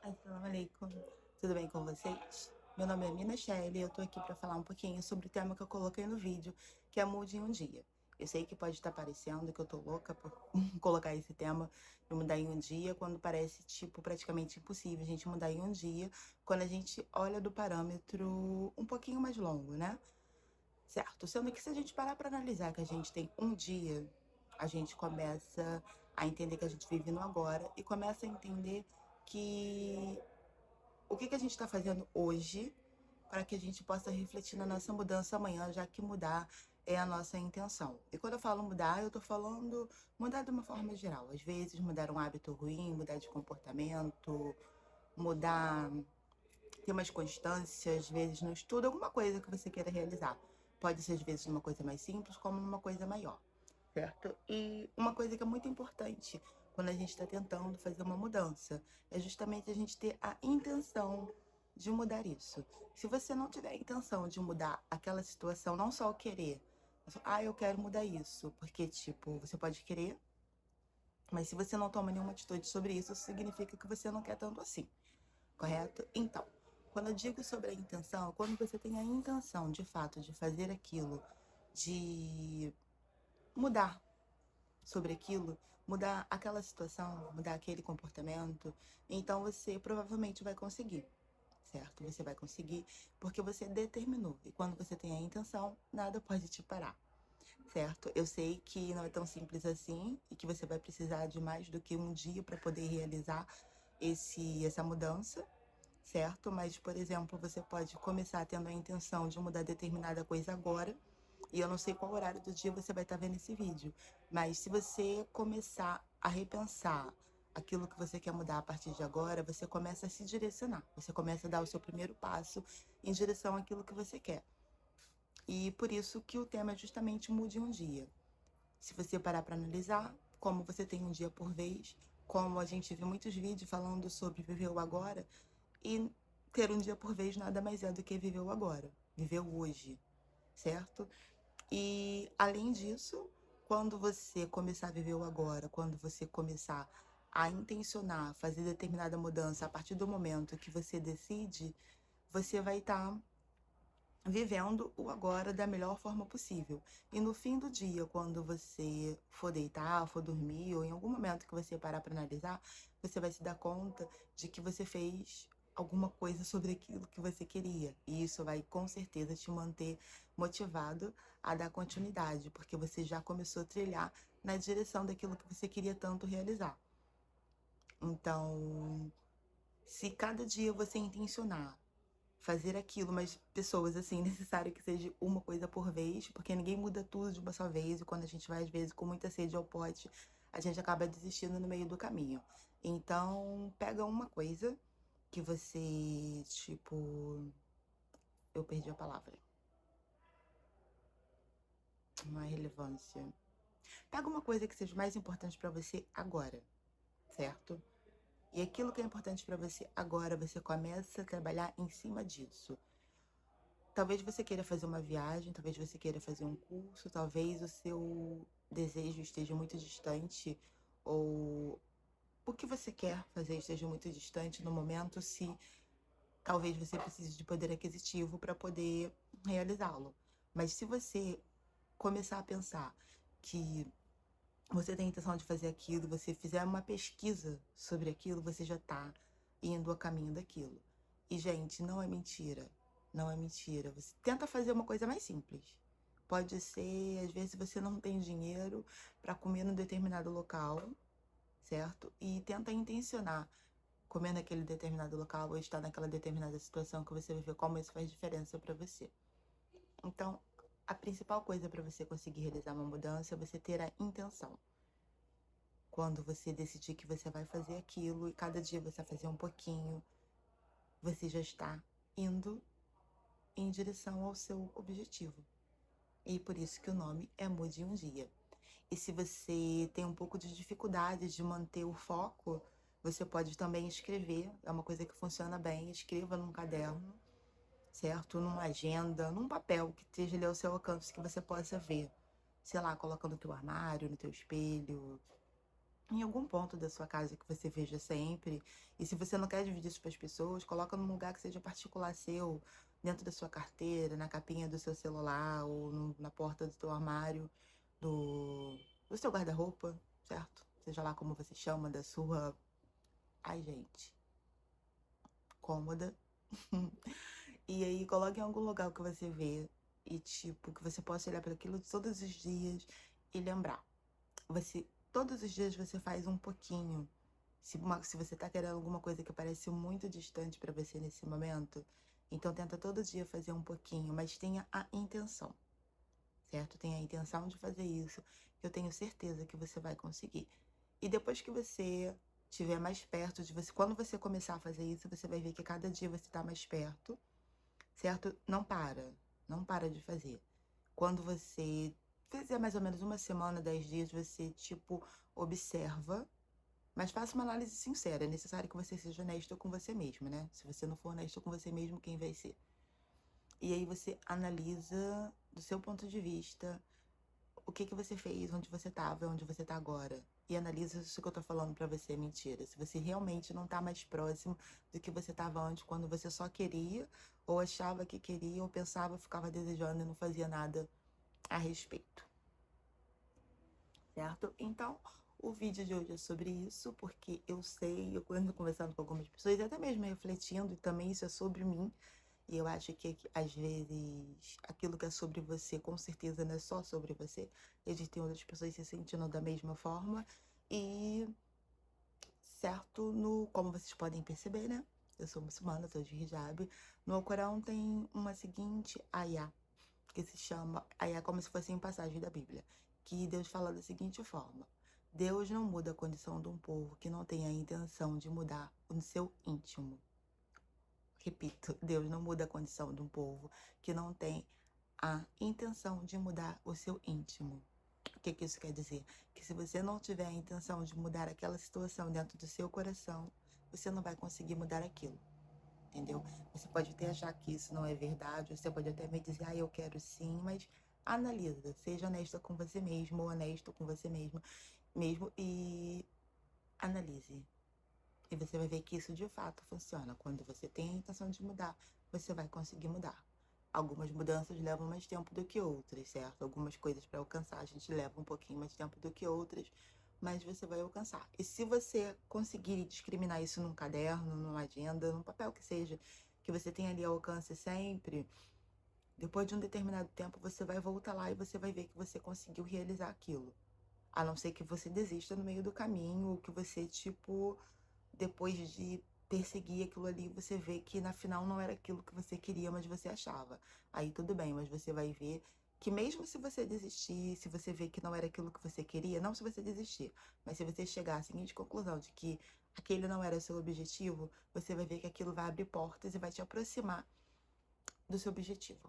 Assalamu alaikum. Tudo bem com vocês? Meu nome é Mina Shelly e eu tô aqui para falar um pouquinho sobre o tema que eu coloquei no vídeo, que é mude em um dia. Eu sei que pode estar parecendo que eu tô louca por colocar esse tema de mudar em um dia, quando parece, tipo, praticamente impossível a gente mudar em um dia, quando a gente olha do parâmetro um pouquinho mais longo, né? Certo? Sendo que se a gente parar para analisar que a gente tem um dia, a gente começa a entender que a gente vive no agora e começa a entender que o que a gente está fazendo hoje para que a gente possa refletir na nossa mudança amanhã, já que mudar é a nossa intenção. E quando eu falo mudar, eu estou falando mudar de uma forma geral. Às vezes mudar um hábito ruim, mudar de comportamento, mudar, ter mais constância, às vezes no estudo, alguma coisa que você queira realizar. Pode ser às vezes uma coisa mais simples, como uma coisa maior, certo? E uma coisa que é muito importante quando a gente está tentando fazer uma mudança é justamente a gente ter a intenção de mudar isso. Se você não tiver a intenção de mudar aquela situação, não só o querer, eu quero mudar isso, porque, tipo, você pode querer, mas se você não toma nenhuma atitude sobre isso, significa que você não quer tanto assim, correto? Então, quando eu digo sobre a intenção, quando você tem a intenção, de fato, de fazer aquilo, de mudar sobre aquilo, mudar aquela situação, mudar aquele comportamento, então você provavelmente vai conseguir, certo? Você vai conseguir porque você determinou. E quando você tem a intenção, nada pode te parar, certo? Eu sei que não é tão simples assim e que você vai precisar de mais do que um dia para poder realizar essa mudança, certo? Mas, por exemplo, você pode começar tendo a intenção de mudar determinada coisa agora, e eu não sei qual horário do dia você vai estar vendo esse vídeo, mas se você começar a repensar aquilo que você quer mudar a partir de agora, você começa a se direcionar, você começa a dar o seu primeiro passo em direção àquilo que você quer. E por isso que o tema é justamente mude um dia. Se você parar para analisar, como você tem um dia por vez, como a gente vê muitos vídeos falando sobre viver o agora, e ter um dia por vez nada mais é do que viver o agora, viver o hoje, certo? E além disso, quando você começar a viver o agora, quando você começar a intencionar fazer determinada mudança a partir do momento que você decide, você vai estar vivendo o agora da melhor forma possível. E no fim do dia, quando você for deitar, for dormir, ou em algum momento que você parar para analisar, você vai se dar conta de que você fez alguma coisa sobre aquilo que você queria. E isso vai com certeza te manter motivado a dar continuidade, porque você já começou a trilhar na direção daquilo que você queria tanto realizar. Então, se cada dia você intencionar fazer aquilo, mas pessoas, assim, necessário que seja uma coisa por vez, porque ninguém muda tudo de uma só vez, e quando a gente vai, às vezes, com muita sede ao pote, a gente acaba desistindo no meio do caminho. Então, pega uma coisa que você, tipo, eu perdi a palavra, não é relevância. Pega uma coisa que seja mais importante pra você agora, certo? E aquilo que é importante pra você agora, você começa a trabalhar em cima disso. Talvez você queira fazer uma viagem, talvez você queira fazer um curso, talvez o seu desejo esteja muito distante, ou o que você quer fazer esteja muito distante no momento, se talvez você precise de poder aquisitivo para poder realizá-lo. Mas se você começar a pensar que você tem a intenção de fazer aquilo, você fizer uma pesquisa sobre aquilo, você já está indo a caminho daquilo. E, gente, não é mentira. Não é mentira. Você tenta fazer uma coisa mais simples. Pode ser, às vezes, você não tem dinheiro para comer num determinado local, certo? E tenta intencionar comer naquele determinado local ou estar naquela determinada situação que você vai ver como isso faz diferença para você. Então, a principal coisa para você conseguir realizar uma mudança é você ter a intenção. Quando você decidir que você vai fazer aquilo e cada dia você vai fazer um pouquinho, você já está indo em direção ao seu objetivo. E por isso que o nome é Mude um Dia. E se você tem um pouco de dificuldade de manter o foco, você pode também escrever. É uma coisa que funciona bem. Escreva num caderno, certo? Numa agenda, num papel que esteja ali ao seu alcance, que você possa ver. Sei lá, coloca no teu armário, no teu espelho, em algum ponto da sua casa que você veja sempre. E se você não quer dividir isso para as pessoas, coloca num lugar que seja particular seu, dentro da sua carteira, na capinha do seu celular ou na porta do teu armário, do, do seu guarda-roupa, certo? Seja lá como você chama, da sua... Ai, gente, cômoda. E aí coloque em algum lugar que você vê e tipo, que você possa olhar para aquilo todos os dias e lembrar. Todos os dias você faz um pouquinho. Se você tá querendo alguma coisa que parece muito distante para você nesse momento, então tenta todo dia fazer um pouquinho, mas tenha a intenção, certo? Tenha a intenção de fazer isso, que eu tenho certeza que você vai conseguir. E depois que você estiver mais perto de você, quando você começar a fazer isso, você vai ver que cada dia você tá mais perto, certo? Não para de fazer. Quando você fizer mais ou menos uma semana, 10 dias, você, tipo, observa, mas faça uma análise sincera. É necessário que você seja honesto com você mesmo, né? Se você não for honesto com você mesmo, quem vai ser? E aí você analisa do seu ponto de vista o que que você fez, onde você estava, onde você tá agora. E analisa se o que eu tô falando pra você é mentira. Se você realmente não tá mais próximo do que você tava antes, quando você só queria, ou achava que queria, ou pensava, ficava desejando e não fazia nada a respeito, certo? Então, o vídeo de hoje é sobre isso, porque eu sei, eu ando conversando com algumas pessoas, e até mesmo refletindo, e também isso é sobre mim, e eu acho que às vezes aquilo que é sobre você, com certeza não é só sobre você, existem outras pessoas se sentindo da mesma forma, e certo, como vocês podem perceber, né? Eu sou muçulmana, sou de hijab. No Alcorão tem uma seguinte ayah, que se chama ayah como se fosse em passagem da Bíblia, que Deus fala da seguinte forma: Deus não muda a condição de um povo que não tem a intenção de mudar o seu íntimo. Repito, Deus não muda a condição de um povo que não tem a intenção de mudar o seu íntimo. O que que isso quer dizer? Que se você não tiver a intenção de mudar aquela situação dentro do seu coração, você não vai conseguir mudar aquilo, entendeu? Você pode até achar que isso não é verdade, você pode até me dizer, ah, eu quero sim, mas analisa, seja honesta com você mesmo, ou honesto com você mesmo e analise. E você vai ver que isso de fato funciona. Quando você tem a intenção de mudar, você vai conseguir mudar. Algumas mudanças levam mais tempo do que outras, certo? Algumas coisas para alcançar a gente leva um pouquinho mais tempo do que outras, mas você vai alcançar. E se você conseguir discriminar isso num caderno, numa agenda, num papel que seja, que você tenha ali ao alcance sempre, depois de um determinado tempo você vai voltar lá e você vai ver que você conseguiu realizar aquilo. A não ser que você desista no meio do caminho, ou que você, tipo, depois de perseguir aquilo ali, você vê que na final não era aquilo que você queria, mas você achava. Aí tudo bem, mas você vai ver que mesmo se você desistir, se você ver que não era aquilo que você queria, não se você desistir, mas se você chegar à seguinte conclusão de que aquele não era seu objetivo, você vai ver que aquilo vai abrir portas e vai te aproximar do seu objetivo.